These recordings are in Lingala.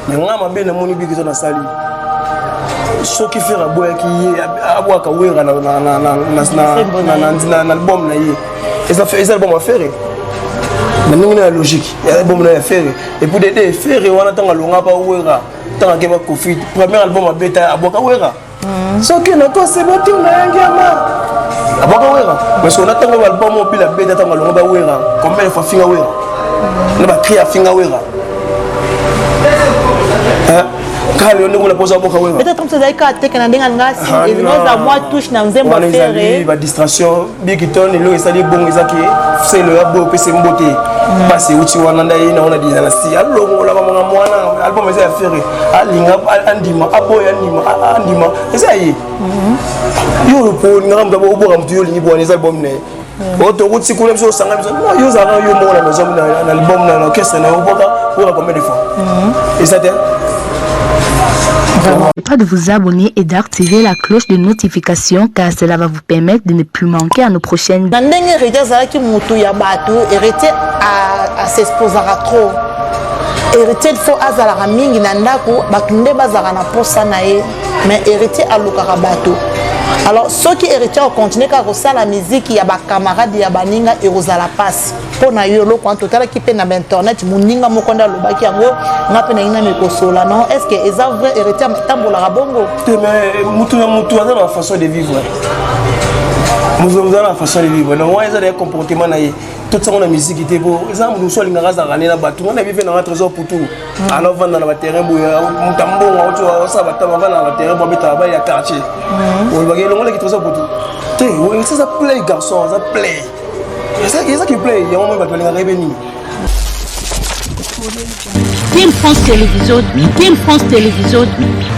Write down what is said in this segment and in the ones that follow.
mais nga mabe na moni biki to na sali soki fera boya ki abwa ka wera na album na ye ça fait album à faire mais nous la logique album na faire et pour aider faire wana tanga longa ba wera tanga ke ba kofi premier album a beta abwa ka wera soki na ko c'est bon tu na ngama abwa ka wera parce qu'on attend l'album au pile beta tanga longa ba wera combien de fois finga wera na ba cria finga wera peut-être comme ça d'ailleurs que tu as des gens et nous à moi touche dans un bon faire la distraction bikiton et là ça dit bon ezaki c'est le abo pe c'est mboté passer uti wana ndai na ona dina na si allo ngola mama mwana album eza faire alinga andima aboya andima eza yi yo po ngamba bo bo ramtu yo lingi bo les albums ne auto uti kule mso sanga no yo za yo mo na maison na album na orchestre na oboka pour combien de fois et ça pas de vous abonner et d'activer la cloche de notification car cela va vous permettre de ne plus manquer à nos prochaines vidéos. À s'exposer à trop. Héritier il faut azala mingi na ndako batunde bazala na posa na ye mais héritier alukaka bato. Alors ceux qui héritiers ont continué à faire la musique, il y a des camarades, il y a des baninga et la passe. Pour na yolo quand total qui peut na internet, muninga mokonda lobaki yango, ngapena ina mekosola non. Est-ce que eza vrai héritier tambola bongo? Mais mutu a la façon de vivre. Nous avons la façon de vivre. Donc moi ils ont des comportements na tout ça la musique était beau. Exemple nous sommes linga za rana na batu. On a vécu dans un trésor pour tout. Alors vendre dans le terrain boya, mutambo auto ça va vendre dans le terrain pour mettre travail à quartier. On va gagner le trésor pour tout. Tu sais ça plaît garçon, ça plaît. C'est ça qui plaît, il y a un moment où il va revenir. Team France Télévision, Team France Télévision,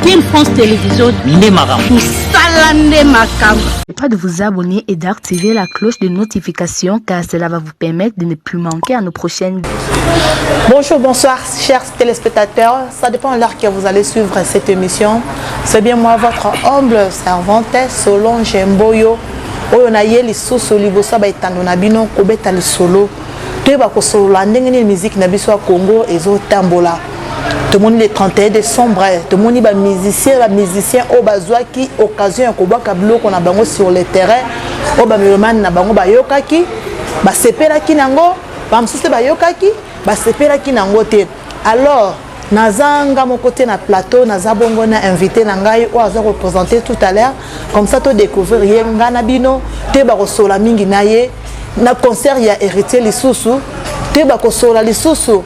Team France Télévision, Ndemaram. Pas de vous abonner et d'activer la cloche de notification car cela va vous permettre de ne plus manquer à nos prochaines vidéos. Bonjour, bonsoir, chers téléspectateurs. Ça dépend de l'heure que vous allez suivre cette émission. C'est bien moi, votre humble servante, Solange Mboyo. On a eu les sous libosa ba itando na bino ko beta le solo to ba ko solo la ndenge ni musique na biso Congo ezo tambola to moni le 31 décembre to moni ba musicien au bazwa ki occasion ko ba kablo ko na bango sur le terrain o ba meloman na bango ba yokaki ba sepela ki nango ba msuse ba yokaki ba sepela ki nango te. Alors nazanga mon côté na plateau nazabongo na invité na ngai o azo représenter tout à l'heure comme ça to découvrir yenga na bino te ba ko sola mingi na ye na concert ya héritier lisusu te ba ko sola lisusu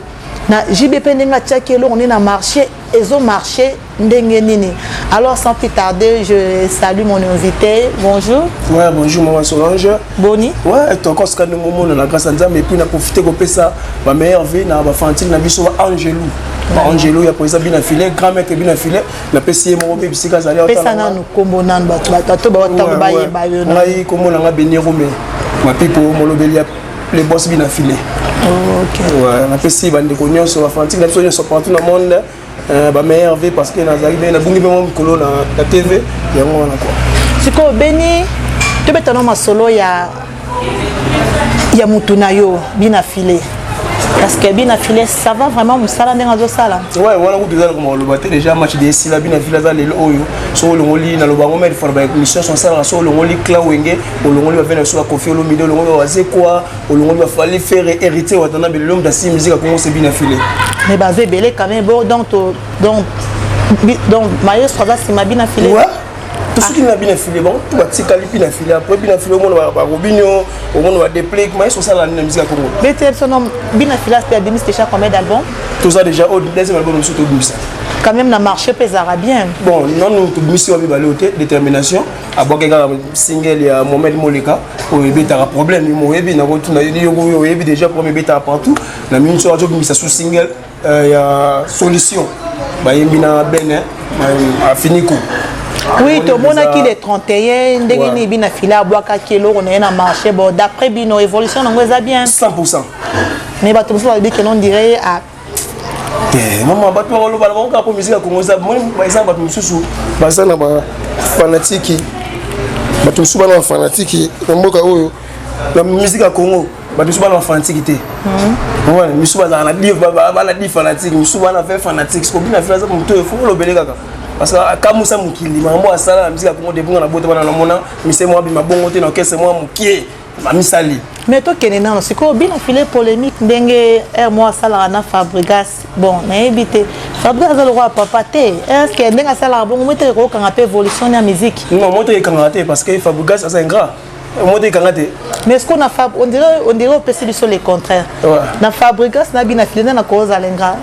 na JBP ndenga tchakelo on est na marché ezo marché ndenge nini. Alors sans plus tarder je salue mon invité. Bonjour. Ouais, bonjour maman Solange. Boni. Ouais, toi quand ce moment na grâce à Nzambe et puis na profiter ko pesa ba meilleure vie na ba fantine na biso Angelou. Angelo ya poeza bina filé grand maître bina filé la PCM mo be bisika zali otala pesa na kombo nan bato ba otala ba ye ba yo ngai kombo na nga Beniro me ma pipo molobeli les boss bina filé. OK. Ouais, la PCM bande ko nyonso ba fantine na biso nyonso partout na monde ba meilleure vie parce que na zali na bungi be mo mkolo na TV yango wana quoi. Siko beni to betano masolo ya mutuna yo bina filé. Parce que bien affilé, ça va vraiment me saler dans le sala. Ouais, voilà où déjà comme le battre déjà match de si la bien affilé ça les oyo. Sur le oli na le bango mais faut ba mission son sala sur le oli cla wenge, le oli va venir sur la confier le milieu, le oli va c'est quoi, le oli va falloir faire hériter ou attendre le l'homme d'assis musique comment c'est bien affilé. Mais basé belé quand même bon donc maestro ça c'est ma bien affilé. Ouais. Tout ce qui n'a bien affilé bon, tout va tikali bien affilé après bien affilé au monde va Robinho, au monde va dépliquer mais sur ça la musique à Congo. BTL son nom bien affilé c'est Demis déjà combien d'albums? Tout ça déjà au deuxième album nous surtout Demis. Quand même na marché pesara bien. Bon, non nous Demis on va aller détermination à boire single ya Mohamed Moleka au beta problème mo yebi na retourna yo yebi déjà premier beta partout na minute sur Demis ça sous single ya solution. Ba yembi na ben a fini coup. Oui, tout le monde qui est 31, ndenge bina fila boaka kilo on est na marché bon d'après bino évolution on va bien 100%. Mais ba tout ça dit que l'on dirait à maman ba to lo ba ko ko musique ko ngoza moi par exemple ba mususu ba sana ba fanatique ba to suba na fanatique mboka oyo la musique ya Congo bato so bana fanatique te voilà misu baza na di fanatique misu bana fait fanatique ko bina fait ça moto e faut lobele kaka parce que kamusa mukili mambo asala na musique Congo debunga na bote bana na mona mise moi bima bongo te na kese moi mukie mamisali mais to kenena no siko bina filé polémique ndenge moi sala na Fabregas bon na ebité Fabregas le roi papa te est-ce que ndenge sala bon mo te ko kanga pe évolution na musique non mo te kanga te parce que Fabregas c'est un grand mo te kanga te mais est-ce qu'on a on dirait au PC sur le contraire na Fabregas na bina filé na cause alenga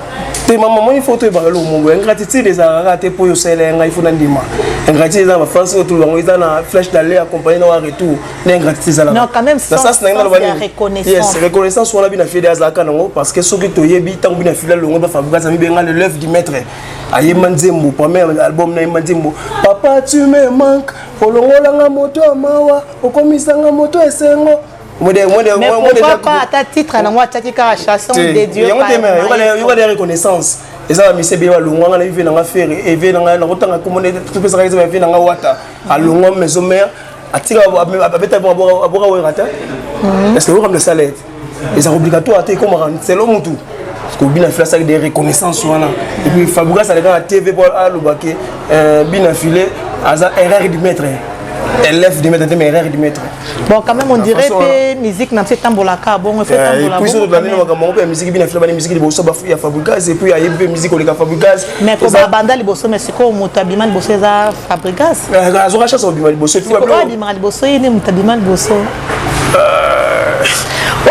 te maman il faut te parler au monde ingratitude des araté pour yo selenga il faut ndima ingratitude za ba France autour bango ils na flèche d'aller accompagner na retour na ingratitude za non quand même ça c'est reconnaissance yes reconnaissance on a bien fait des azaka nango parce que soki to yebi tango bien fila longo ba Fabregas mi benga le l'œuvre du maître aye manzembo premier album na manzembo papa tu me manques olongola nga moto amawa okomisanga moto esengo mais pourquoi pas ta titre na moi tati ka chanson de Dieu il y a des reconnaissances et ça mi se biwa longa na vivre na faire et ve na rotanga komone tout peut ça ka vivre na wata a longa maison mère atika abeta aboka werata est-ce que vous comme le salaire et c'est obligatoire à comme c'est l'homme tout parce que bina fait ça des reconnaissances wana et puis Fabregas ça dans la TV pour à lobake bina filé aza erreur du maître élève de mettre mais erreur de mettre bon quand même on dirait que musique n'a fait tambolaka bon fait tambolaka puis sur l'année on va musique bien fait musique de bosso ya Fabregas et puis il y a musique on les Fabregas mais pour banda liboso mais c'est quoi mutabima liboso za Fabregas azora chasse bima liboso tu vois bima liboso ni mutabima liboso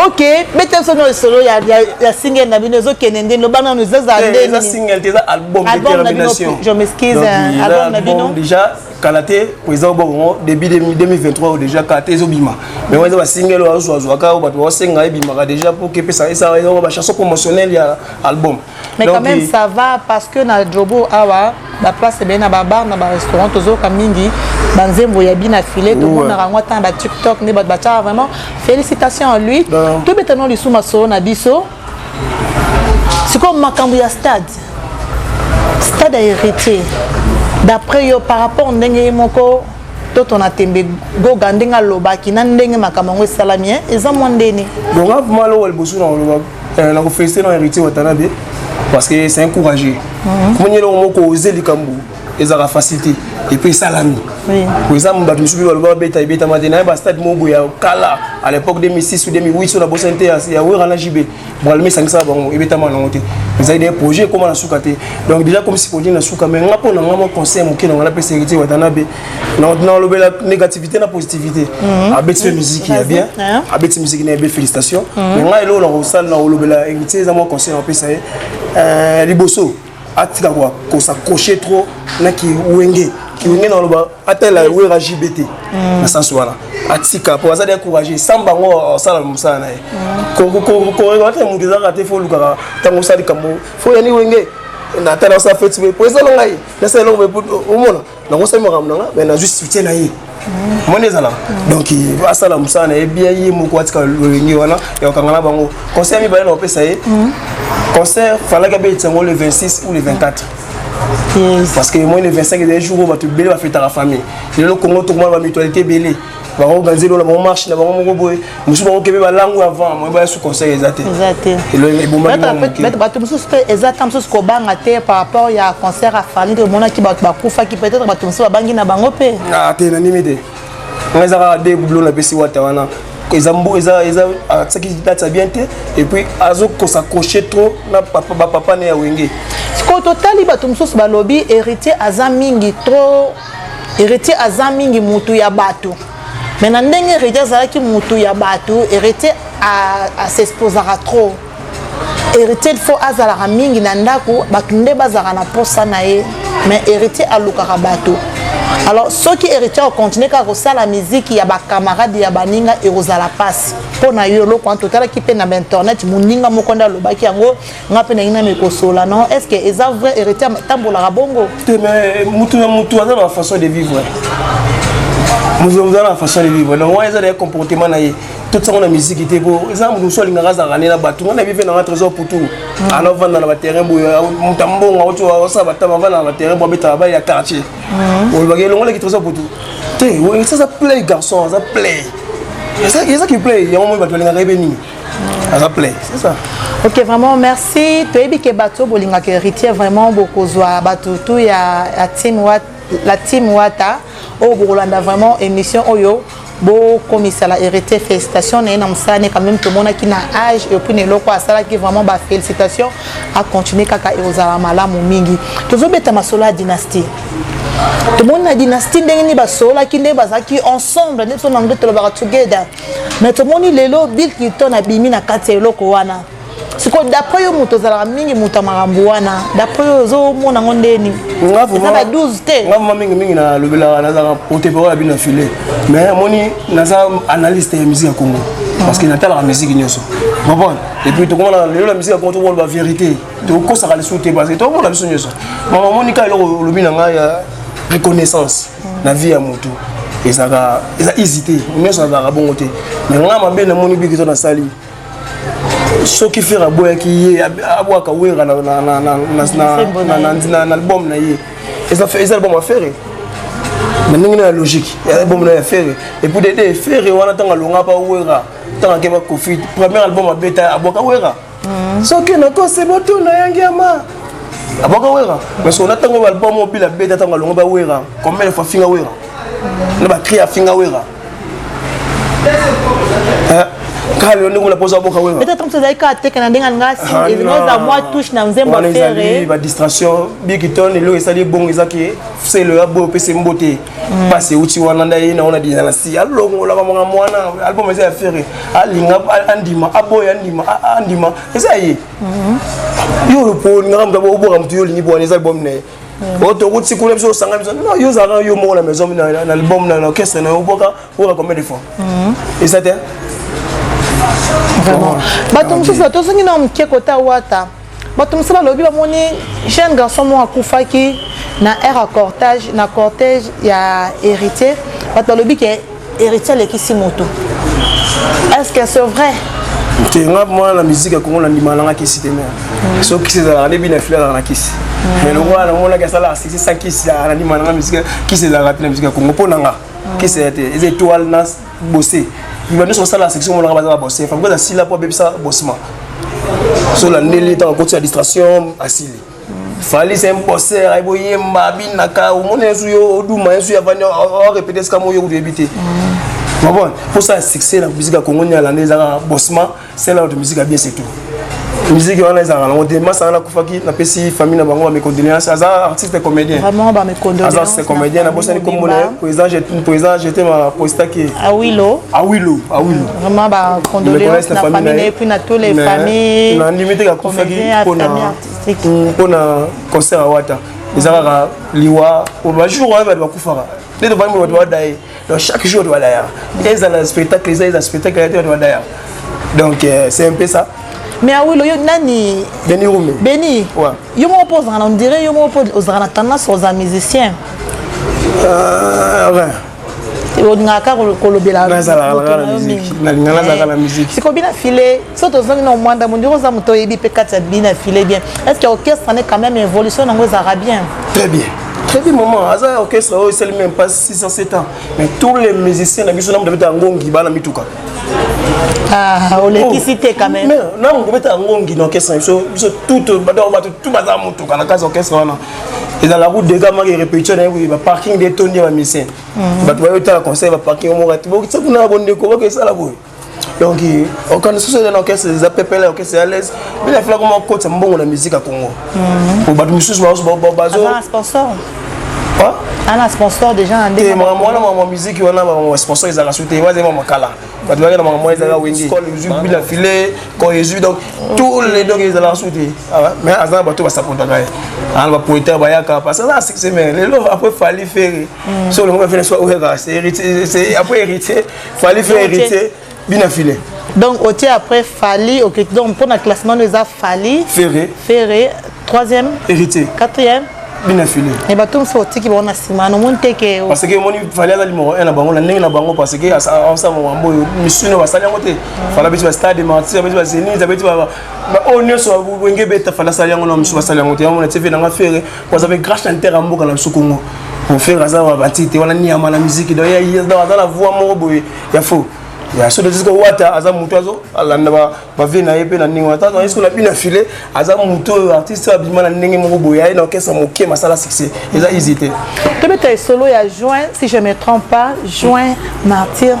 ok mettez sur le solo il y a single na bino zo kenende no bana nous zazande ça single c'est album détermination je m'excuse album na bino déjà Kalaté président bon début 2023 déjà Kalaté zobima mais on va single au zoaka au bato senga ebima déjà pour que ça va chanson promotionnelle ya album mais quand même ça va parce que na jobo awa la place bien na bar na restaurant tozo kamingi banzembo ya bina filé tout monde na rango tant ba TikTok ne ba vraiment félicitations à lui tout maintenant li suma so na biso c'est comme makambo ya stade a hérité d'après yo par rapport ndenge moko to on a tembe go gandenga lobaki na ndenge makamango salamien eza mondeni donc avant lo bosu na ko féliciter na hérité watanabe parce que c'est encouragé comme ni lo moko oser likambu ezara facilité et puis salami pour exemple bato musubi baloba beta beta matena ba stade mobo ya kala à l'époque 2006 ou 2008 sur la bosse inter ya wera na JB bon mais ça bango et beta malongo te vous avez des projets comment na soukate donc déjà comme si projet na souka mais ngapo na ngamo conseil moké na la sécurité watanabe na lobela négativité na positivité abeti musique ya bien abeti musique na belle félicitations mais nga elo na salle na lobela héritier za mo conseil en pesa liboso atika kwa ko s'accrocher trop na ki wenge na loba atela wera JBT na sens wana atika pour ça décourager samba ngo sala musana na ko ata mundu za raté fo luka tango sali kambo fo yani wenge na tala sa fait pour ça longa yi na ça longa au mona na ko sema ramna mais na juste soutien na yi moneza là donc asala musana e bien yi mu ko atika wenge wana ya kangana bango conseil mi ba na opesa yi concert fallait que le 26 ou le 24 parce que moi le 25 des jours on va te belé va fêter la famille le Congo tout le monde va mutualité belé va organiser la marche na bango boy musu bango kebe ba langue avant moi ba sous conseil exact et le bon mais ba tout musu exactement musu ko banga te par rapport ya concert à famille de mona ki ba kufa ki peut-être ba tout musu ba bangi na bango pe ah te na nimité on za de boulot na pesi wata wana ezambo eza ça qui date bien et puis azo ko s'accrocher trop na papa ne ya wenge ko total bato mususu balobi héritier azamingi trop héritier azamingi mutu ya bato mais na ndenge héritier azalaki mutu ya bato héritier a s'exposera trop héritier il faut azalaka mingi na ndako batunde bazaka na posa na ye mais héritier alukaka bato alors ceux qui héritiers ont continué à faire la musique il y a des camarades il y a des ninga et aux à la passe pour na yolo quand total qui peut na internet muninga mokonda lo baki yango ngape na ina mekosola non est-ce que ils ont vrai héritier tambola bongo mais mutu a la façon de vivre nous avons la façon de vivre donc moi ils ont des comportements na toute ça on a musique était beau ils ont nous soit linga za rani na batu on a vivre dans un trésor pour tout alors vendre dans le terrain boya mutambo ngauto wa sa batama vendre dans le terrain pour beta ba ya quartier on va gagner le trésor pour tout te ça play garçon ça play et ça qui play il y a un moment va linga rebeni ça plaît, c'est ça. Ok, vraiment merci. Tu as dit que bateau bolinga que héritier vraiment beaucoup zoa bateau tout ya la team Wata au Bolanda vraiment émission oyo beau commissaire la héritier félicitations et na msane quand même tout le monde qui na âge et puis ne loko asala qui vraiment ba félicitations à continuer kaka et aux malamu mingi. Toujours beta masola dynastie. Tout le monde na dynastie ndenge ni basola ki nde bazaki ensemble ne so na ngete lo ba together. Mais tout le monde lelo bill qui ton abimi na kati eloko wana. Siko d'après yo moto zala mingi moto marambo wana d'après yo zo mona ngondeni ngavu ba 12 te ngavu mingi na lobela na za porter parole à bien filé mais moni na za analyste ya musique ya Congo parce que natala la musique nyoso bon et puis tout comment la musique ya Congo la vérité to ko ça le souté parce que tout monde la musique nyoso maman moni ka lo lobina nga ya reconnaissance na vie ya moto et ça hésité mais ça va bon côté mais nga mabe na moni bi ki to na sali ce qui fait aboya qui aboya kawera na album na ye et ça fait album à faire mais n'ingé la logique album na faire et pour des faire wana tanga longa pa wera tanga ke ba kofi premier album à beta aboya kawera ce qui na ko c'est boto na yangi ama aboya kawera mais on attend album au bila beta tanga longa ba wera combien de fois finga wera na ba cria finga wera peut-être que c'est ça que Canadien ngasi et nous à moi touche na nzemba faire ba distraction bikiton elo esali bon ezaki c'est le abo pese mbote parce uti wana ndai na ona dina si alongo la mama mwana album eza faire alinga andima aboya andima eza yi yo po ngamba bo mtu yo lingi bo eza album ne auto kuti kuna biso sanga biso non yo zara yo mo la maison na album na orchestre na oboka pour combien de fois et ça vraiment bato msusa to songi na mkekota wata bato msala lobi ba moni jeune garçon mo akufaki na era cortège ya héritier bato lobi ke héritier le kisi moto est-ce que c'est vrai te moi la musique ya Congo la ndimana kisi te mer so kisi za na bina fleur na kisi mais le roi na mona ka sala 600 kisi na ndimana musique kisi za la musique ya Congo ponanga kisi ete les étoiles nas bosser il va nous sur la section on va bosser il faut que ça là pour ça bossement sur la neli tant côté la distraction asili fallait c'est un bosseur ay boye mbabi naka o mona yo oduma yo ya vanya o répéter ce comme yo vous éviter bon pour ça succès la musique Congo ni la neza bossement c'est là de musique bien c'est tout musique wana ezanga on demande ça na kufaki na pesi famille na bango mes condoléances aza artiste comédien vraiment ba mes condoléances aza c'est comédien na bosani comme président j'étais ma posta qui Awilo vraiment ba condoléances na famille et puis na tous les familles na limite ka kufaki pour na concert à Wata ezanga liwa au jour on va kufaka dès le vendredi on va d'ailleurs donc chaque jour on va d'ailleurs et ça le spectacle les spectacles on va d'ailleurs donc c'est un peu ça. Mais Awilo yo nani Beni Roumé. Beni. Ouais. Yo mo pose on dirait yo mo pose aux tendance aux musiciens. Ouais. On nga ka kolobela. La musique. C'est combien filé surtout zone no mwanda mundiro za muto yebi pe kata bina filé bien. Est-ce que l'orchestre est quand même évolution dans les arabiens? Très bien. Très bien maman, asa orchestre c'est même pas 607 ans. Mais tous les musiciens na biso na de ngongi bana mituka. Ah, on les cité quand même. Mais non, on mettre ngongi dans orchestre tout bazar mutuka na casa orchestre wana. Et dans la route des gars qui répétition na parking des tonniers ba musicien. Ba to yo ta conseil ba parking mo rati bo kitsa kuna bonde ko ba ke sala boy. Donc on connaît ce dans l'orchestre des appels l'orchestre à l'aise. Mais il faut comment coach mbongo na musique à Congo. Pour ba mususu ba bazo. Un sponsor. Quoi? Un sponsor déjà en et moi musique on a un sponsor ils a rajouté moi c'est mon kala ba tu vois moi ils a wengi quand les jus bien filé quand les jus donc tous les donc ils a rajouté mais azan ba to ba saponta ga an ba pointer ba yaka parce que là c'est mais les lots après fallait faire sur le moment faire soit c'est hérité c'est après hérité fallait faire hérité bien filé donc au tiers après fallait OK donc pour le classement nous a fallu ferré troisième hérité quatrième bien affilé et bateau sorti qui vont asima no monte que parce que moni fallait aller numéro 1 na bango la ndenge na bango parce que ça mo ambo mission wa sali ngote fallait biti ba stade martyr biti ba zeni biti ba on so wenge beta fallait sali ngo na msu sali ngote on TV na ngafere parce avec grâce chanteur amboka na sukongo pour faire ça va batite wana ni ama la musique donc il y a dans la voix mo boy ya faux ya so de disco wata aza muto azo alanda ba vie na yepe na ningo ata est-ce qu'on a bien affilé aza muto artiste abima na ndenge moko boya na orchestre moké masala succès eza hésité to beta solo ya juin si je me trompe pas juin martyr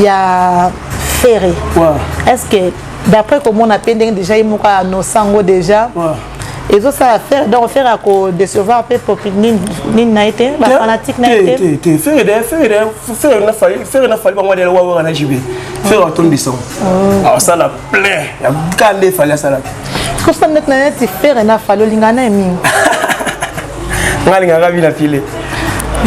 ya Ferré est-ce que d'après comment on a pendé déjà il moka no sango déjà et ça à faire donc faire à décevoir un peu pour ni na été ba fanatique na été faire na fali ba moi de la wa na jibe faire ton descend alors ça la plaît ya kande fali ça la ko ça net na net faire na fali lingana mi ngali ngaka bila file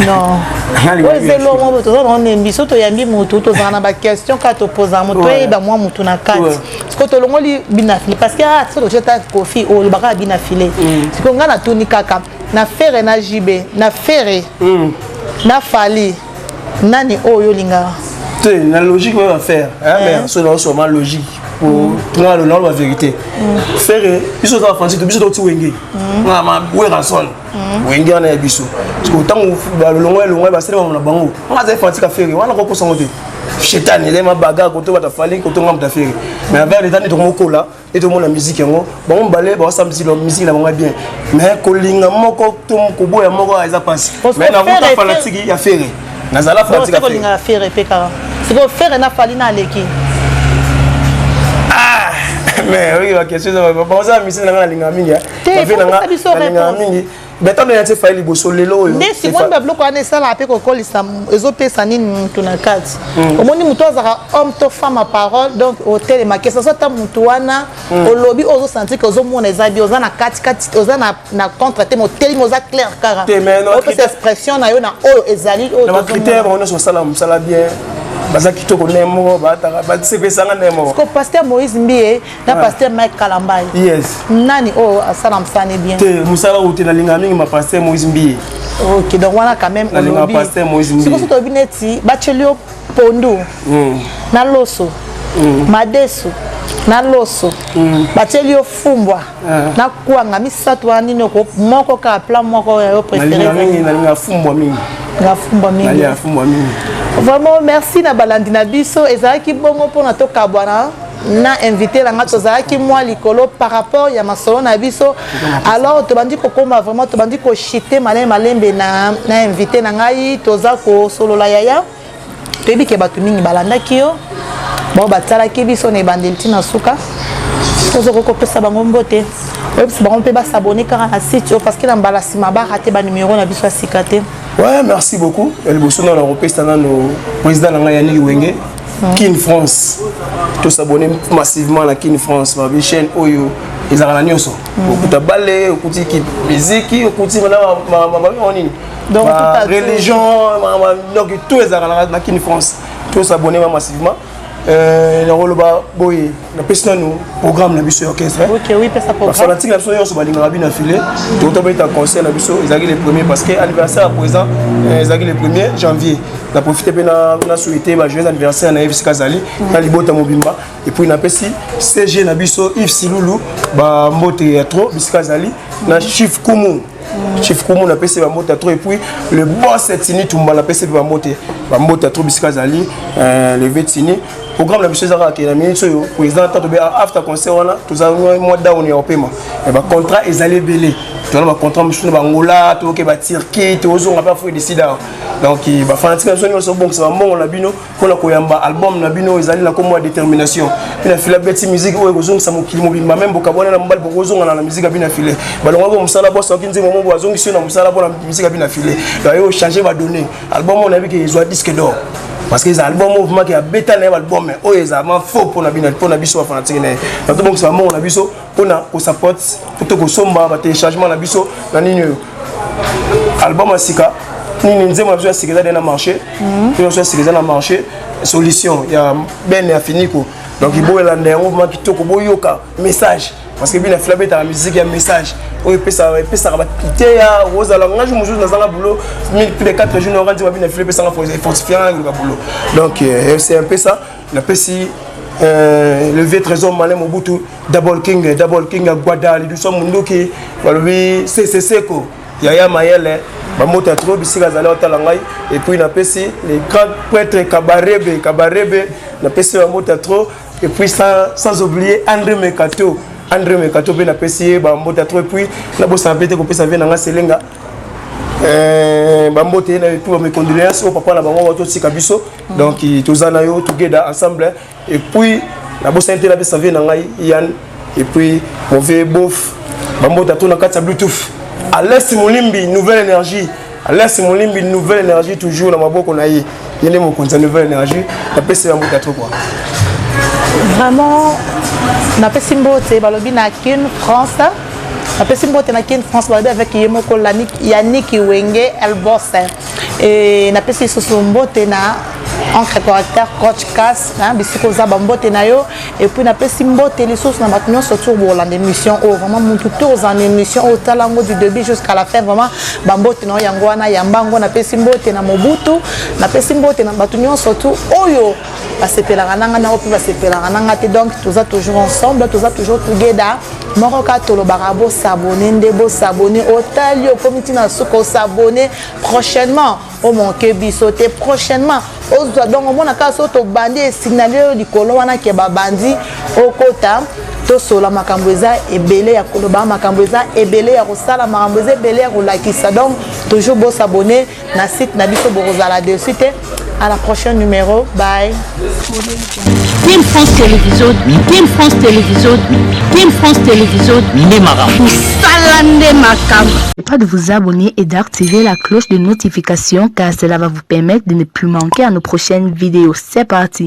non ouais c'est long moi to on est biso to yambi mutu to zana ba question ka to poser mutu e ba moi mutu na kati parce que to longoli bina file parce que ça to jeta kofi o le baka bina file parce que ngana tuni kaka na faire na jibe na faire na fali nani oyo linga te na logique on va faire mais c'est sûrement logique pour trouver le nom la vérité faire biso ça français to biso to ti wenge na ma wera son wenge na biso parce que tant le long ba sele na bango on va faire ka faire wana ko ko songo te chétan il est ma bagarre ko to ba ta fali ko to ngam ta faire mais avec les temps to moko là et tout le monde la musique yango bon balé ba sa musique la bango bien mais ko linga moko to ko boya moko eza passe mais na ko ta fanatique ya faire na zala fanatique ko linga faire peka c'est ko faire na fali na leki mais oui la question bon ça mission na linga mingi ya fait na linga mingi mais tant de fait liboso lelo yo mais si on ba bloko ana sala pe ko kolisa ezopesa nini tuna kati omoni muto azaka homme to femme à parole donc hôtel ma question ça ta mutu wana au lobby ozo sentir que ozo mona ezabi oza na kati oza na contraté mo teli moza clair kara cette expression na yo na oyo ezali oyo na critère on est sur sala bien baza kitoko nemo bataka batsepesanga nemo ko pasteur Moïse Mbie na pasteur Mike Kalambai yes nani oh asala msane bien te musala uti na linga mingi ma pasteur Moïse Mbie OK donc voilà quand même on lobby pasteur Moïse Mbie siko to bineti bachelio pondu na loso madeso na loso bachelio fumbwa na kuanga misato anino ko moko ka plan moko yo préféré na linga fumbwa mingi na fumbwa mingi na fumbwa mingi. Vraiment merci na balandina biso ezalaki bongo pona to kabwana na invité la ngato zalaki moi likolo par rapport ya masolo na biso alors to bandi ko koma vraiment to bandi ko chiter malembe na invité na ngai toza ko solo la yaya to ebike batu mingi balandaki yo bon batalaki biso na bandelti na suka tozo ko pesa bango mbote si bango pe ba s'abonner car na site parce que na mbala sima ba rater ba numéro na biso sikate. Ouais, merci beaucoup. El Bosso dans l'Europe, c'est le président Yannick Wenge, Kin France. Tous s'abonner massivement à Kin France, ma chaîne Oyo, ils ont la nyonso. Beaucoup de ballet, beaucoup de musique, beaucoup de religion, donc tous les arts la Kin France. Tous s'abonner massivement. Le rôle ba boy na pesa nous programme na biso orchestre OK oui pesa programme fanatique na biso yo so balinga rabina affilé to to beta concert na biso ils les premiers parce que anniversaire à présent ils les 1er janvier na profiter pe na souhaiter ba joyeux anniversaire na Yves Kazali na libota mobimba et puis na pesi CG na biso Yves Silulu ba mbote trop Yves Kazali na Chief Kumu Chief Kumu na pesi ba mbote trop et puis le boss Tini Tumba na pesi ba mbote trop Yves Kazali le Vetini programme la biso zaka ke na minute yo président tato be after concert wana toza mois down ya opema et ba contrat ezali belé to na ba contrat mishuna ba ngola to ke ba tirki to zo ngapa fo décider donc ba fanatique so nyonso bon ça mbongo na bino kona koyamba album na bino ezali na comme détermination bina fila beti musique o ko sa mokili mobimba même bokabona na mbali bozo ngana na musique bina file balonga ko musala boss okinzi momo bazongi sio na musala bona musique bina file donc yo changer ba donner album on a vu que ils ont disque d'or parce que les albums mouvement qui a bêta na album mais oh les albums faux pour na biso fanatique na donc c'est vraiment na biso pour support pour ko somba ba téléchargement na biso na nini album asika nini nzema biso asika na marché biso asika na marché solution ya ben ya finiko donc il boit l'année mouvement qui toko boyoka message parce que bien flabé ta musique il y a message o pesa ba quitter ya rosa la ngaju muzu na zanga boulot plus de 4 jours on rentre bien flabé ça fortifiant le boulot donc c'est un peu ça la pesi le vieux trésor malin mobutu double king à Guadal du son mundo qui va lui c'est ko yaya mayele bamota trop bisika zala otala ngai et puis na pesi les grands prêtres Kabarebe na pesi bamota trop et puis sans oublier André Mekato pe na pesi bamota trop et puis na bosa pete ko pesa vient na selenga bambote na tout mes condoléances au papa na bango to sika biso donc tozana yo together ensemble et puis na bosa intela pesa vient na ngai Yann et puis mauvais bof bambote to na kata bluetooth Alès Molimbi nouvelle énergie toujours na maboko na ye yene mo konza nouvelle énergie na pesa bambote trop quoi vraiment na pesi mbote balobi na kin France na pesi mbote na kin France balobi avec yemoko Yannick Wenge Elbos et na pesi soso mbote na entre correcteur coach casse bisiko za bambote na yo et puis na pesi mbote les sources na maintenant surtout pour la émission vraiment mon tout en émission au talango du début jusqu'à la fin vraiment bambote na yango wana yambango na pesi mbote na Mobutu na pesi mbote na batunyo surtout oyo basepelaka nanga na opi basepelaka nanga te donc toza toujours ensemble toza toujours together moko ka tolobaka bo s'abonner otali comité na soko s'abonner prochainement au manquer bisoté prochainement ozwa donc omona ka so to bandi signaler likolo wana ke babandi okota to sola makambo eza ebele ya koloba makambo eza ebele ya kosala makambo eza ebele ya kolakisa donc toujours bo s'abonner na site na biso borozala dessus te. À la prochaine numéro. Bye. Team France Télévision, pas de vous abonner et d'activer la cloche de notification car cela va vous permettre de ne plus manquer à nos prochaines vidéos. C'est parti.